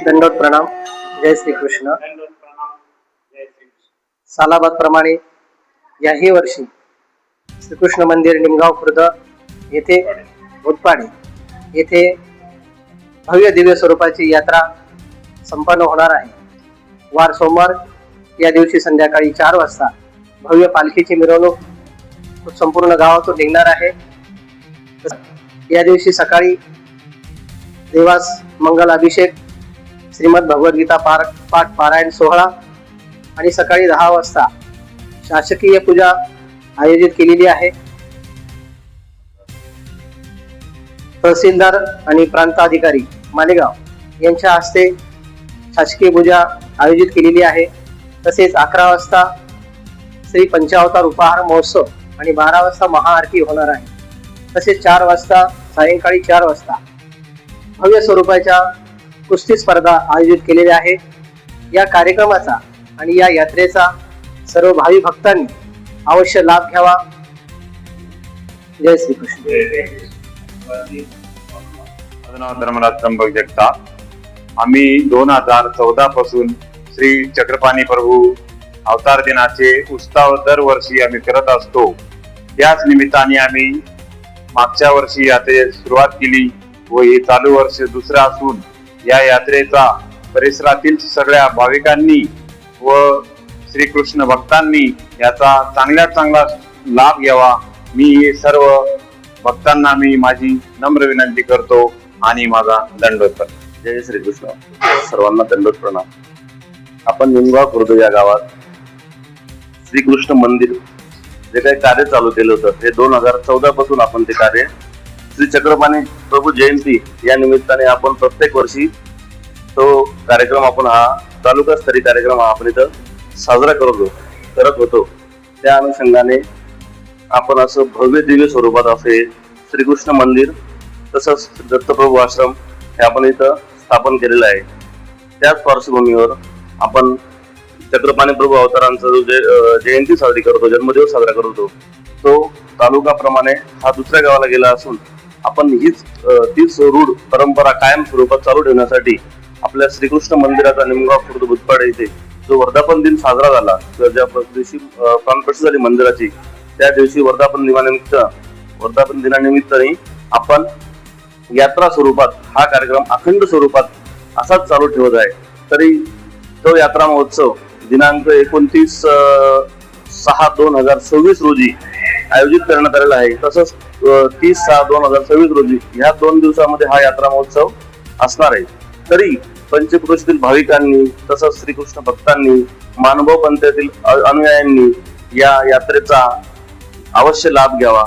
दंडोत प्रणाम. जय श्री कृष्ण. सालाबाद प्रमाणे याही वर्षी श्रीकृष्ण मंदिर निमगाव खुर्द येथे भूतपाडी येथे भव्य दिव्य स्वरूपाची यात्रा संपन्न होणार आहे. वार सोमवार या दिवशी संध्याकाळी 4 वाजता भव्य पालखीची मिरवणूक संपूर्ण गावातून निघणार आहे. या दिवशी सकाळी देवास मंगल अभिषेक, श्रीमद भगवद्गीता पाठ पारायण सोहळा आणि सकाळी 10 वाजता शासकीय पूजा आयोजित केलेली आहे. तहसीलदार आणि प्रांताधिकारी मालेगाव यांच्या हस्ते शासकीय पूजा आयोजित केलेली आहे. तसेच 11 वाजता श्री पंचावतार उपहार महोत्सव आणि 12 वाजता महाआरती होणार आहे. तसेच 4 वाजता सायंकाळी 4 वाजता भव्य स्वरूपाच्या कुस्ती स्पर्धा आयोजित केलेल्या आहे. या कार्यक्रमाचा आणि या यात्रेचा सर्व भावी भक्तांनी अवश्य लाभ घ्यावा. जय श्री कृष्ण. धर्मराज त्र्यंबक जगताप. आम्ही 2014 पासून श्री चक्रपाणी प्रभू अवतार दिनाचे उत्सव दरवर्षी आम्ही करत असतो. त्याच निमित्ताने आम्ही मागच्या वर्षी यात्रेस सुरुवात केली व हे चालू वर्ष दुसरा असून या यात्रेचा परिसरातील सगळ्या भाविकांनी व श्रीकृष्ण भक्तांनी याचा चांगला लाभ घ्यावा. मी सर्व भक्तांना माझी नम्र विनंती करतो आणि माझा दंडोत करतो. जय श्रीकृष्ण. सर्वांना दंडोत प्रणाम. आपण निमगाव खुर्द या गावात श्रीकृष्ण मंदिर जे काही कार्य चालू केलं होतं हे 2014 पासून आपण ते कार्य श्री चक्रपाणी प्रभू जयंती या निमित्ताने आपण प्रत्येक वर्षी तो कार्यक्रम आपण हा तालुकास्तरीय कार्यक्रम आपण इथं साजरा करत होतो. त्या अनुषंगाने आपण असं भव्य दिव्य स्वरूपात असे श्रीकृष्ण मंदिर तसंच दत्तप्रभू आश्रम हे आपण इथं स्थापन केलेलं आहे. त्याच पार्श्वभूमीवर आपण चक्रपाणी प्रभू अवतारांचा जो जयंती साजरी करतो, जन्मदिवस साजरा करतो, तो तालुकाप्रमाणे हा दुसऱ्या गावाला गेला असून आपण तीच रूढ परंपरा कायम स्वरूपात चालू ठेवण्यासाठी आपल्या श्रीकृष्ण मंदिराचा निमगाव खुर्द भूतपाडी येथे जो वर्धापन दिन साजरा झाला, ज्या दिवशी प्राणप्रतिष्ठा झाली मंदिराची, त्या दिवशी वर्धापन दिनानिमित्ताने आपण यात्रा स्वरूपात हा कार्यक्रम अखंड स्वरूपात असाच चालू ठेवत आहे. तरी तो यात्रा महोत्सव दिनांक 29/6/2026 रोजी आयोजित करण्यात आलेला आहे. तसंच 30/6/2026 रोजी ह्या 2 दिवसामध्ये हा यात्रा महोत्सव असणार आहे. तरी पंचक्रोशीतील भाविकांनी तसंच श्रीकृष्ण भक्तांनी, मानभाव पंथातील अनुयायांनी या यात्रेचा अवश्य लाभ घ्यावा.